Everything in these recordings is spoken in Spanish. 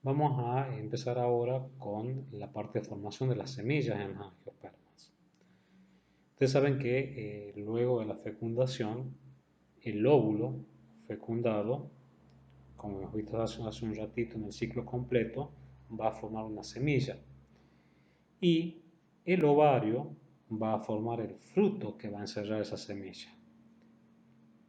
Vamos a empezar ahora con la parte de formación de las semillas en las angiospermas. Ustedes saben que luego de la fecundación, el óvulo fecundado, como hemos visto hace un ratito en el ciclo completo, va a formar una semilla. Y el ovario va a formar el fruto que va a encerrar esa semilla.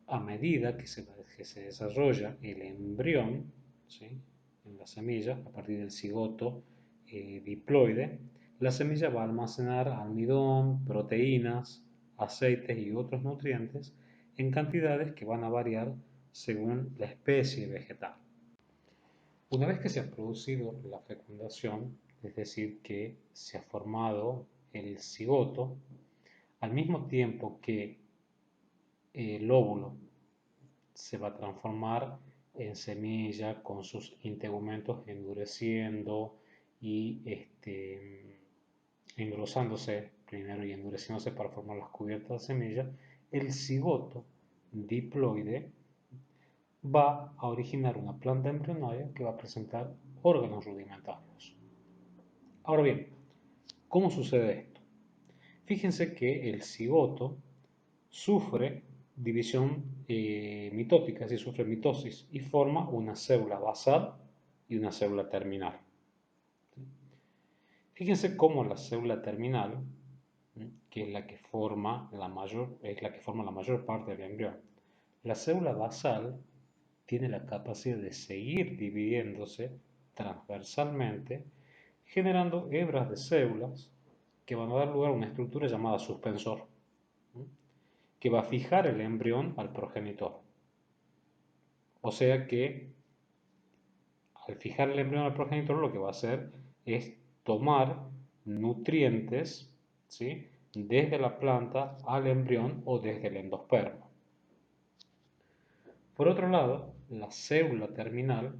A medida que se desarrolla el embrión, ¿sí?, en la semilla, a partir del cigoto diploide, la semilla va a almacenar almidón, proteínas, aceites y otros nutrientes en cantidades que van a variar según la especie vegetal. Una vez que se ha producido la fecundación, es decir, que se ha formado el cigoto, al mismo tiempo que el óvulo se va a transformar en semilla con sus integumentos endureciendo y engrosándose primero y endureciéndose para formar las cubiertas de semilla. El cigoto diploide va a originar una planta embrionaria que va a presentar órganos rudimentarios. Ahora bien, ¿cómo sucede esto? Fíjense que el cigoto sufre división mitótica, es decir, sufre mitosis y forma una célula basal y una célula terminal. Fíjense cómo la célula terminal, que es la que forma la mayor parte del embrión, la célula basal tiene la capacidad de seguir dividiéndose transversalmente, generando hebras de células que van a dar lugar a una estructura llamada suspensor, que va a fijar el embrión al progenitor. O sea que al fijar el embrión al progenitor lo que va a hacer es tomar nutrientes, ¿sí?, desde la planta al embrión o desde el endospermo. Por otro lado, la célula terminal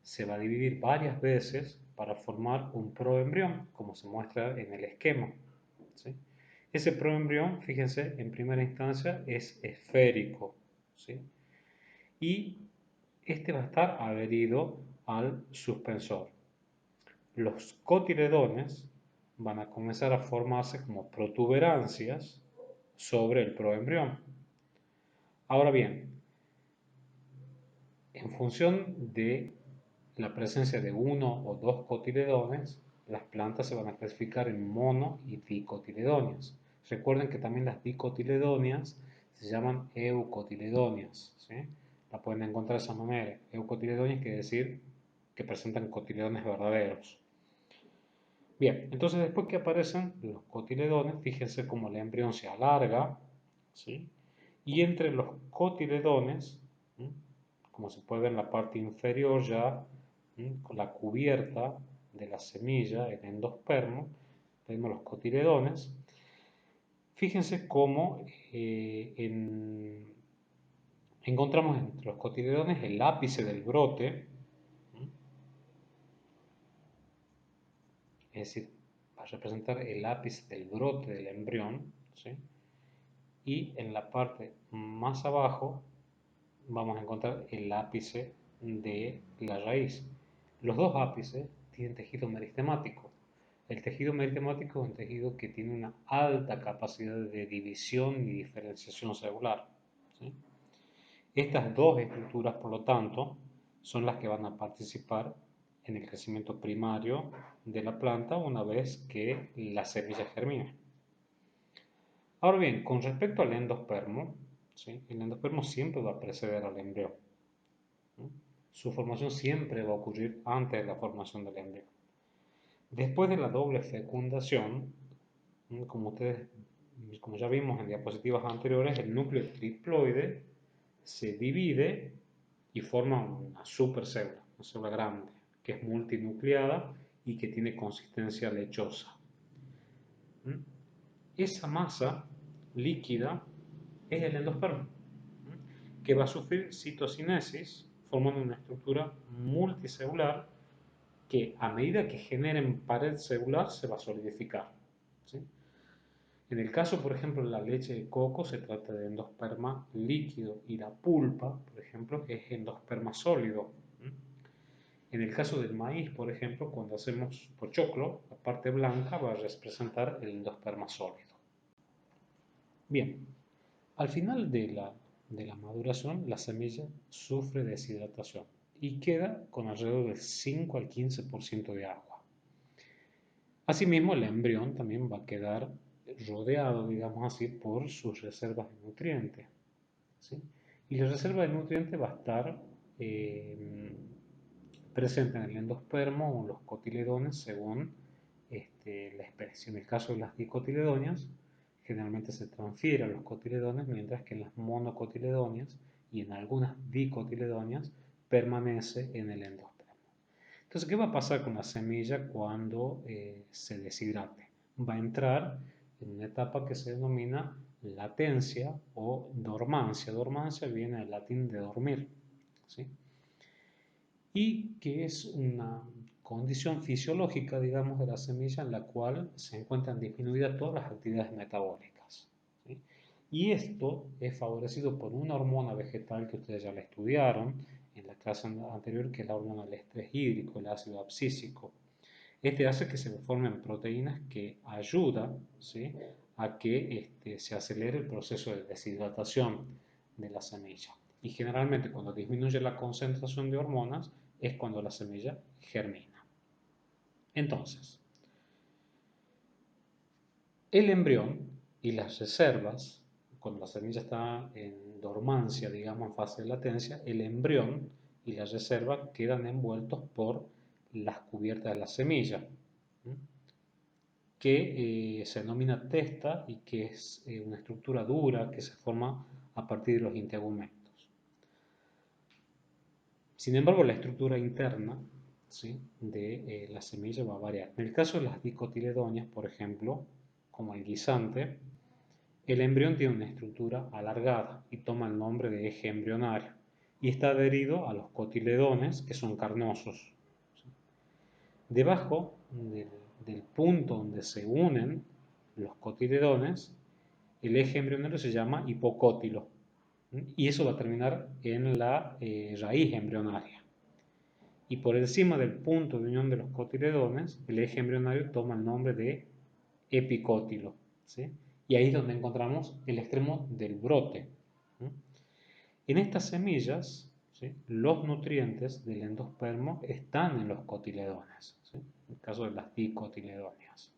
se va a dividir varias veces para formar un proembrión, como se muestra en el esquema, ¿sí? Ese proembrión, fíjense, en primera instancia es esférico, ¿sí?, y este va a estar adherido al suspensor. Los cotiledones van a comenzar a formarse como protuberancias sobre el proembrión. Ahora bien, en función de la presencia de uno o dos cotiledones, las plantas se van a clasificar en mono y dicotiledóneas. Recuerden que también las dicotiledóneas se llaman eucotiledóneas, ¿sí? La pueden encontrar de esa manera. Eucotiledóneas quiere decir que presentan cotiledones verdaderos. Bien, entonces después que aparecen los cotiledones, fíjense cómo el embrión se alarga, ¿sí?, y entre los cotiledones, ¿sí?, como se puede ver en la parte inferior ya, con la cubierta de la semilla, el endospermo, tenemos los cotiledones. Fíjense cómo encontramos entre los cotiledones el ápice del brote, es decir, va a representar el ápice del brote del embrión, ¿sí?, y en la parte más abajo vamos a encontrar el ápice de la raíz. Los dos ápices tienen tejido meristemático. El tejido meristemático es un tejido que tiene una alta capacidad de división y diferenciación celular, ¿sí? Estas dos estructuras, por lo tanto, son las que van a participar en el crecimiento primario de la planta una vez que la semilla germina. Ahora bien, con respecto al endospermo, ¿sí?, el endospermo siempre va a preceder al embrión, ¿sí? Su formación siempre va a ocurrir antes de la formación del embrión. Después de la doble fecundación, como ya vimos en diapositivas anteriores, el núcleo triploide se divide y forma una supercélula, una célula grande, que es multinucleada y que tiene consistencia lechosa. Esa masa líquida es el endospermo, que va a sufrir citocinesis formando una estructura multicelular que a medida que generen pared celular se va a solidificar, ¿sí? En el caso, por ejemplo, de la leche de coco se trata de endosperma líquido y la pulpa, por ejemplo, es endosperma sólido. En el caso del maíz, por ejemplo, cuando hacemos pochoclo, la parte blanca va a representar el endosperma sólido. Bien, al final de la maduración, la semilla sufre deshidratación y queda con alrededor del 5 al 15% de agua. Asimismo, el embrión también va a quedar rodeado, digamos así, por sus reservas de nutrientes, ¿sí? Y la reserva de nutrientes va a estar presente en el endospermo o en los cotiledones según la especie. En el caso de las dicotiledonias, generalmente se transfiere a los cotiledones, mientras que en las monocotiledonias y en algunas dicotiledonias permanece en el endospermo. Entonces, ¿qué va a pasar con la semilla cuando se deshidrate? Va a entrar en una etapa que se denomina latencia o dormancia. Dormancia viene del latín de dormir, ¿sí? Y que es una condición fisiológica, digamos, de la semilla en la cual se encuentran disminuidas todas las actividades metabólicas, ¿sí? Y esto es favorecido por una hormona vegetal que ustedes ya la estudiaron en la clase anterior, que es la hormona del estrés hídrico, el ácido abscísico. Este hace que se formen proteínas que ayudan, ¿sí?, a que se acelere el proceso de deshidratación de la semilla. Y generalmente cuando disminuye la concentración de hormonas es cuando la semilla germina. Entonces, el embrión y las reservas, cuando la semilla está en dormancia, digamos en fase de latencia, el embrión y la reserva quedan envueltos por las cubiertas de la semilla, que se denomina testa y que es una estructura dura que se forma a partir de los integumentos. Sin embargo, la estructura interna, ¿sí?, de la semilla va a variar. En el caso de las dicotiledonias, por ejemplo, como el guisante, el embrión tiene una estructura alargada y toma el nombre de eje embrionario y está adherido a los cotiledones, que son carnosos. Debajo del punto donde se unen los cotiledones, el eje embrionario se llama hipocótilo y eso va a terminar en la raíz embrionaria. Y por encima del punto de unión de los cotiledones, el eje embrionario toma el nombre de epicótilo, ¿sí? Y ahí es donde encontramos el extremo del brote. En estas semillas, ¿sí?, los nutrientes del endospermo están en los cotiledones, ¿sí?, en el caso de las dicotiledonias.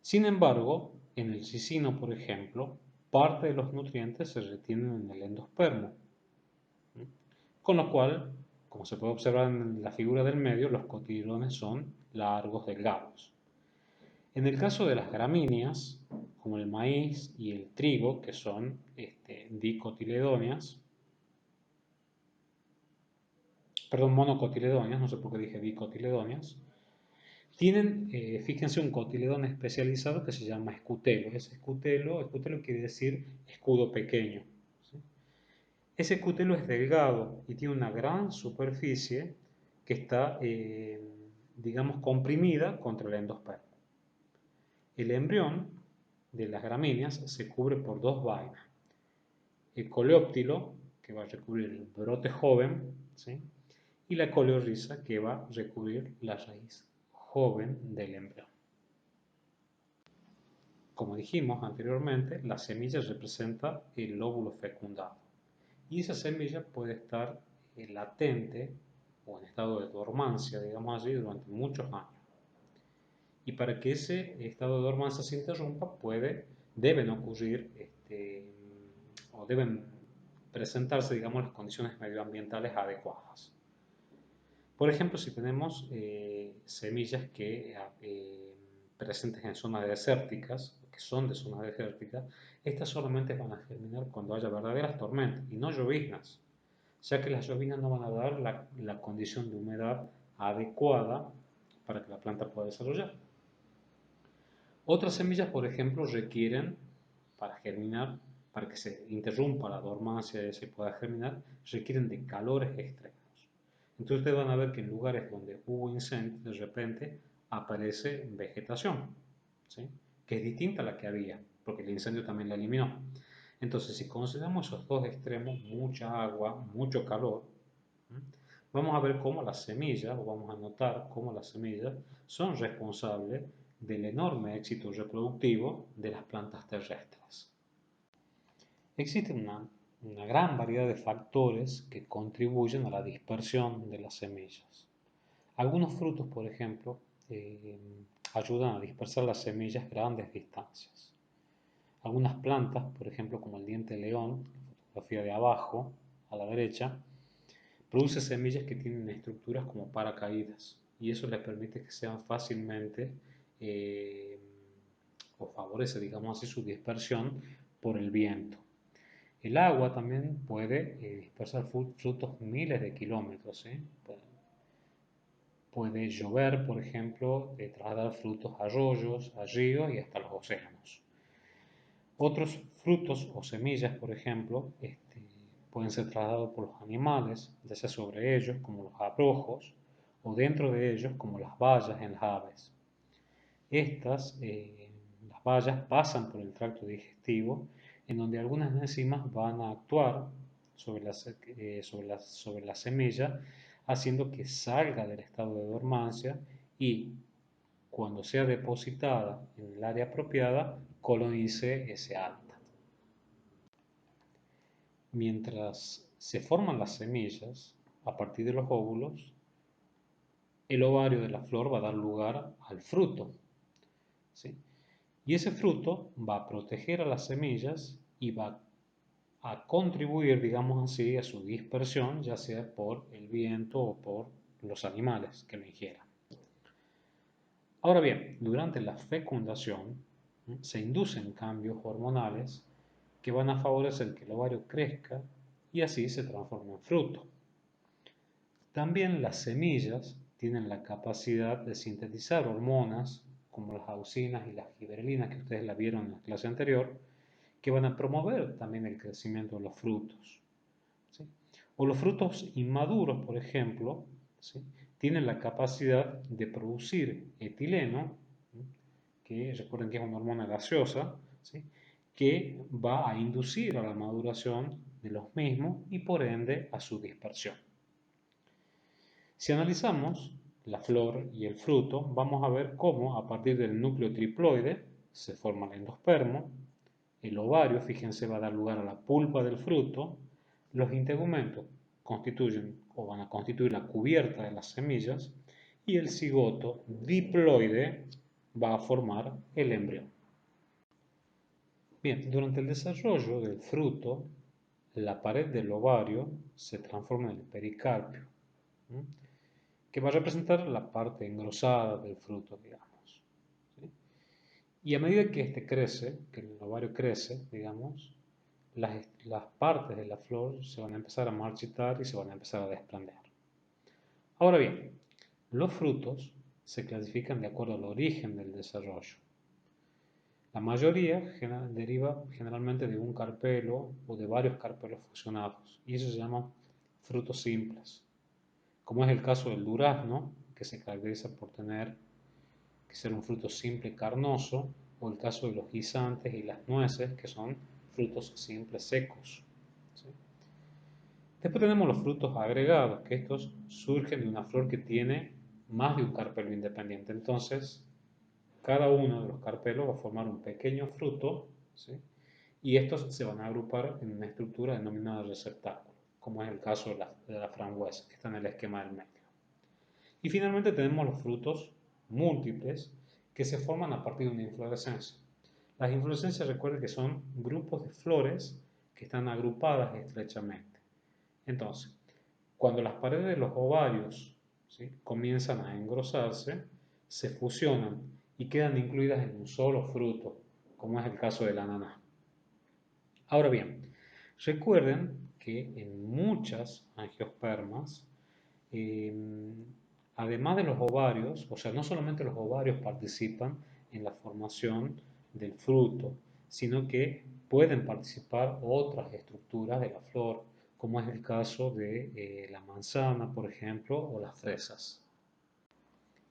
Sin embargo, en el ricino, por ejemplo, parte de los nutrientes se retienen en el endospermo, ¿sí?, con lo cual, como se puede observar en la figura del medio, los cotiledones son largos, delgados. En el caso de las gramíneas, como el maíz y el trigo, que son dicotiledonias, perdón, monocotiledonias, no sé por qué dije dicotiledonias, tienen, fíjense, un cotiledón especializado que se llama escutelo. Ese escutelo quiere decir escudo pequeño, ¿sí? Ese escutelo es delgado y tiene una gran superficie que está, digamos, comprimida contra el endospermo. El embrión de las gramíneas se cubre por dos vainas. El coleóptilo, que va a recubrir el brote joven, ¿sí?, y la coleorrisa, que va a recubrir la raíz joven del embrión. Como dijimos anteriormente, la semilla representa el óvulo fecundado y esa semilla puede estar latente o en estado de dormancia, digamos así, durante muchos años. Y para que ese estado de dormancia se interrumpa, deben ocurrir o deben presentarse, digamos, las condiciones medioambientales adecuadas. Por ejemplo, si tenemos semillas que presentes en zonas desérticas, que son de zonas desérticas, estas solamente van a germinar cuando haya verdaderas tormentas y no lloviznas, ya que las lloviznas no van a dar la condición de humedad adecuada para que la planta pueda desarrollar. Otras semillas, por ejemplo, requieren, para germinar, para que se interrumpa la dormancia y se pueda germinar, requieren de calores extremos. Entonces ustedes van a ver que en lugares donde hubo incendio, de repente aparece vegetación, ¿sí?, que es distinta a la que había, porque el incendio también la eliminó. Entonces, si consideramos esos dos extremos, mucha agua, mucho calor, vamos a ver cómo las semillas, o vamos a notar cómo las semillas son responsables del enorme éxito reproductivo de las plantas terrestres. Existe una gran variedad de factores que contribuyen a la dispersión de las semillas. Algunos frutos, por ejemplo, ayudan a dispersar las semillas a grandes distancias. Algunas plantas, por ejemplo, como el diente de león, la fotografía de abajo, a la derecha, produce semillas que tienen estructuras como paracaídas y eso les permite que sean fácilmente eh, o favorece, digamos así, su dispersión por el viento. El agua también puede dispersar frutos miles de kilómetros. Puede llover, por ejemplo, trasladar frutos a arroyos, a ríos y hasta los océanos. Otros frutos o semillas, por ejemplo, pueden ser trasladados por los animales, ya sea sobre ellos, como los abrojos, o dentro de ellos, como las bayas en las aves. Las bayas, pasan por el tracto digestivo, en donde algunas enzimas van a actuar sobre la semilla, haciendo que salga del estado de dormancia y, cuando sea depositada en el área apropiada, colonice ese hábitat. Mientras se forman las semillas, a partir de los óvulos, el ovario de la flor va a dar lugar al fruto, ¿sí? Y ese fruto va a proteger a las semillas y va a contribuir, digamos así, a su dispersión, ya sea por el viento o por los animales que lo ingieran. Ahora bien, durante la fecundación se inducen cambios hormonales que van a favorecer que el ovario crezca y así se transforme en fruto. También las semillas tienen la capacidad de sintetizar hormonas como las auxinas y las giberelinas que ustedes la vieron en la clase anterior, que van a promover también el crecimiento de los frutos, ¿sí? O los frutos inmaduros, por ejemplo, ¿sí?, tienen la capacidad de producir etileno, ¿sí?, que recuerden que es una hormona gaseosa, ¿sí?, que va a inducir a la maduración de los mismos y por ende a su dispersión. Si analizamos la flor y el fruto, vamos a ver cómo a partir del núcleo triploide se forma el endospermo, el ovario, fíjense, va a dar lugar a la pulpa del fruto, los integumentos constituyen o van a constituir la cubierta de las semillas y el cigoto diploide va a formar el embrión. Bien, durante el desarrollo del fruto, la pared del ovario se transforma en el pericarpio, que va a representar la parte engrosada del fruto, digamos, ¿sí? Y a medida que este crece, que el ovario crece, digamos, las partes de la flor se van a empezar a marchitar y se van a empezar a desprender. Ahora bien, los frutos se clasifican de acuerdo al origen del desarrollo. La mayoría deriva generalmente de un carpelo o de varios carpelos fusionados, y eso se llama frutos simples, como es el caso del durazno, que se caracteriza por tener que ser un fruto simple carnoso, o el caso de los guisantes y las nueces, que son frutos simples secos, ¿sí? Después tenemos los frutos agregados, que estos surgen de una flor que tiene más de un carpelo independiente. Entonces, cada uno de los carpelos va a formar un pequeño fruto, ¿sí?, y estos se van a agrupar en una estructura denominada receptáculo, como es el caso de la frambuesa, que está en el esquema del medio. Y finalmente tenemos los frutos múltiples, que se forman a partir de una inflorescencia. Las inflorescencias, recuerden que son grupos de flores que están agrupadas estrechamente. Entonces, cuando las paredes de los ovarios, ¿sí?, comienzan a engrosarse, se fusionan y quedan incluidas en un solo fruto, como es el caso del ananá. Ahora bien, recuerden que en muchas angiospermas, además de los ovarios, o sea, no solamente los ovarios participan en la formación del fruto, sino que pueden participar otras estructuras de la flor, como es el caso de la manzana, por ejemplo, o las fresas.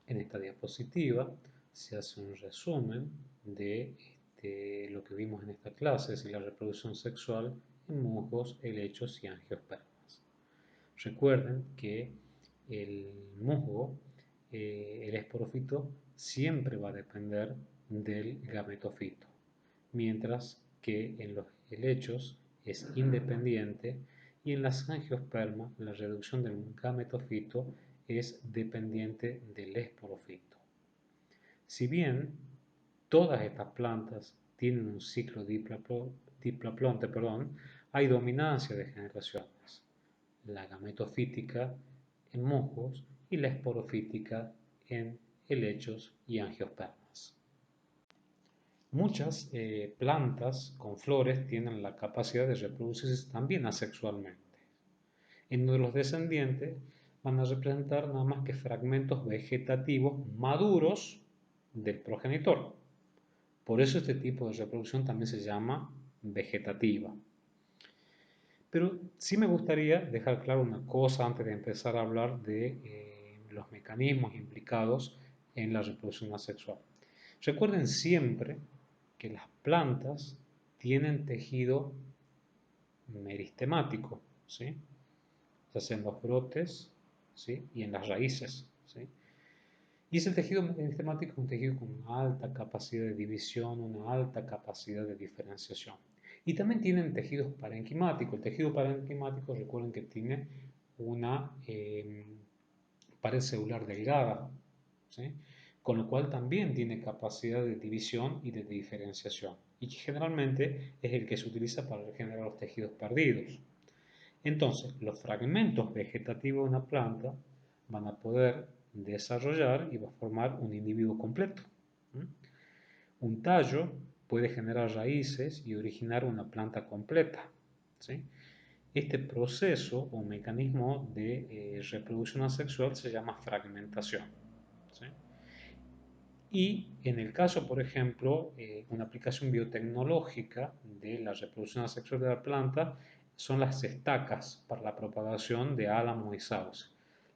En esta diapositiva se hace un resumen de lo que vimos en esta clase, es decir, la reproducción sexual en musgos, helechos y angiospermas. Recuerden que el musgo, el esporofito siempre va a depender del gametofito, mientras que en los helechos es independiente y en las angiospermas la reducción del gametofito es dependiente del esporofito. Si bien todas estas plantas tienen un ciclo diplaplonte, hay dominancia de generaciones, la gametofítica en musgos y la esporofítica en helechos y angiospermas. Muchas plantas con flores tienen la capacidad de reproducirse también asexualmente, en donde los descendientes van a representar nada más que fragmentos vegetativos maduros del progenitor. Por eso este tipo de reproducción también se llama vegetativa. Pero sí me gustaría dejar claro una cosa antes de empezar a hablar de los mecanismos implicados en la reproducción asexual. Recuerden siempre que las plantas tienen tejido meristemático, ¿sí? Ya sea en los brotes, ¿sí? Y en las raíces, ¿sí? Y ese tejido meristemático es un tejido con una alta capacidad de división, una alta capacidad de diferenciación. Y también tienen tejidos parenquimáticos. El tejido parenquimático, recuerden que tiene una pared celular delgada, ¿sí? Con lo cual también tiene capacidad de división y de diferenciación, y que generalmente es el que se utiliza para regenerar los tejidos perdidos. Entonces, los fragmentos vegetativos de una planta van a poder desarrollar y va a formar un individuo completo. Un tallo puede generar raíces y originar una planta completa, ¿sí? Este proceso o mecanismo de reproducción asexual se llama fragmentación, ¿sí? Y en el caso, por ejemplo, una aplicación biotecnológica de la reproducción asexual de la planta son las estacas para la propagación de álamos y sauce.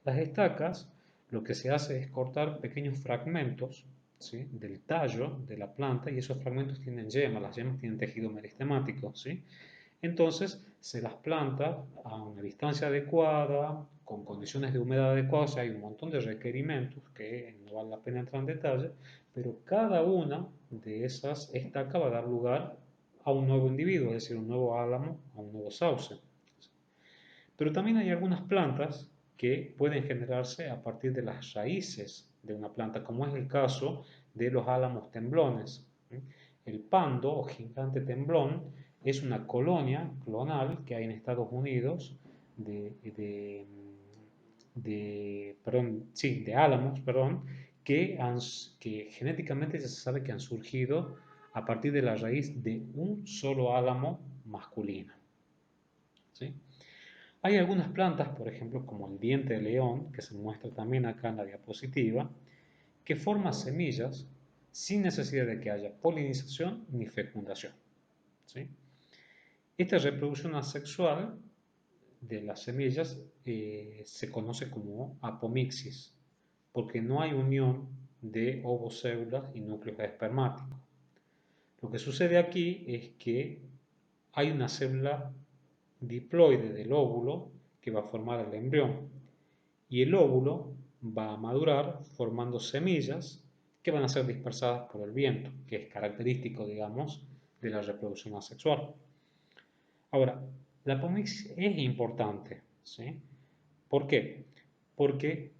Las estacas, lo que se hace es cortar pequeños fragmentos, ¿sí?, del tallo de la planta, y esos fragmentos tienen yemas, las yemas tienen tejido meristemático, ¿sí? Entonces se las planta a una distancia adecuada, con condiciones de humedad adecuadas. Hay un montón de requerimientos que no vale la pena entrar en detalle, pero cada una de esas estacas va a dar lugar a un nuevo individuo, es decir, un nuevo álamo, a un nuevo sauce. Pero también hay algunas plantas que pueden generarse a partir de las raíces de una planta, como es el caso de los álamos temblones. El pando o gigante temblón es una colonia clonal que hay en Estados Unidos de álamos, que genéticamente ya se sabe que han surgido a partir de la raíz de un solo álamo masculino, ¿sí? Hay algunas plantas, por ejemplo, como el diente de león, que se muestra también acá en la diapositiva, que forman semillas sin necesidad de que haya polinización ni fecundación, ¿sí? Esta reproducción asexual de las semillas se conoce como apomixis, porque no hay unión de ovocélulas y núcleos espermáticos. Lo que sucede aquí es que hay una célula diploide del óvulo que va a formar el embrión, y el óvulo va a madurar formando semillas que van a ser dispersadas por el viento, que es característico, digamos, de la reproducción asexual. Ahora, la apomixis es importante, ¿sí? ¿Por qué? Porque,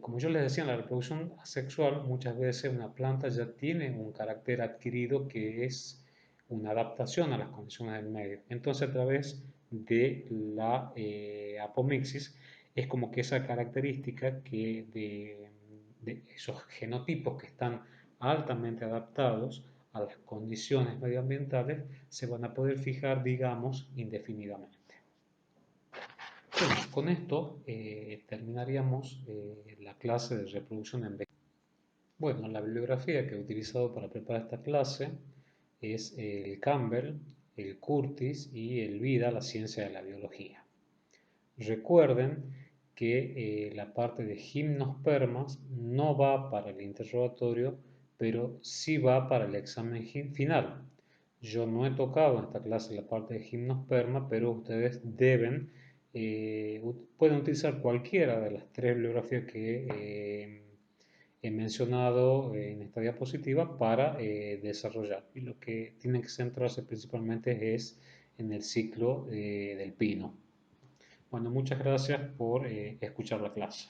como yo les decía, en la reproducción asexual muchas veces una planta ya tiene un carácter adquirido que es una adaptación a las condiciones del medio. Entonces, a través de la apomixis es como que esa característica de esos genotipos que están altamente adaptados a las condiciones medioambientales se van a poder fijar, digamos, indefinidamente. Bueno, con esto terminaríamos la clase de reproducción en vegetación. Bueno, la bibliografía que he utilizado para preparar esta clase es el Campbell, el Curtis y el Vida, la ciencia de la biología. Recuerden que la parte de gimnospermas no va para el interrogatorio, pero sí va para el examen final. Yo no he tocado en esta clase la parte de gimnosperma, pero ustedes deben pueden utilizar cualquiera de las tres bibliografías que he mencionado en esta diapositiva para desarrollar. Y lo que tienen que centrarse principalmente es en el ciclo del pino. Bueno, muchas gracias por escuchar la clase.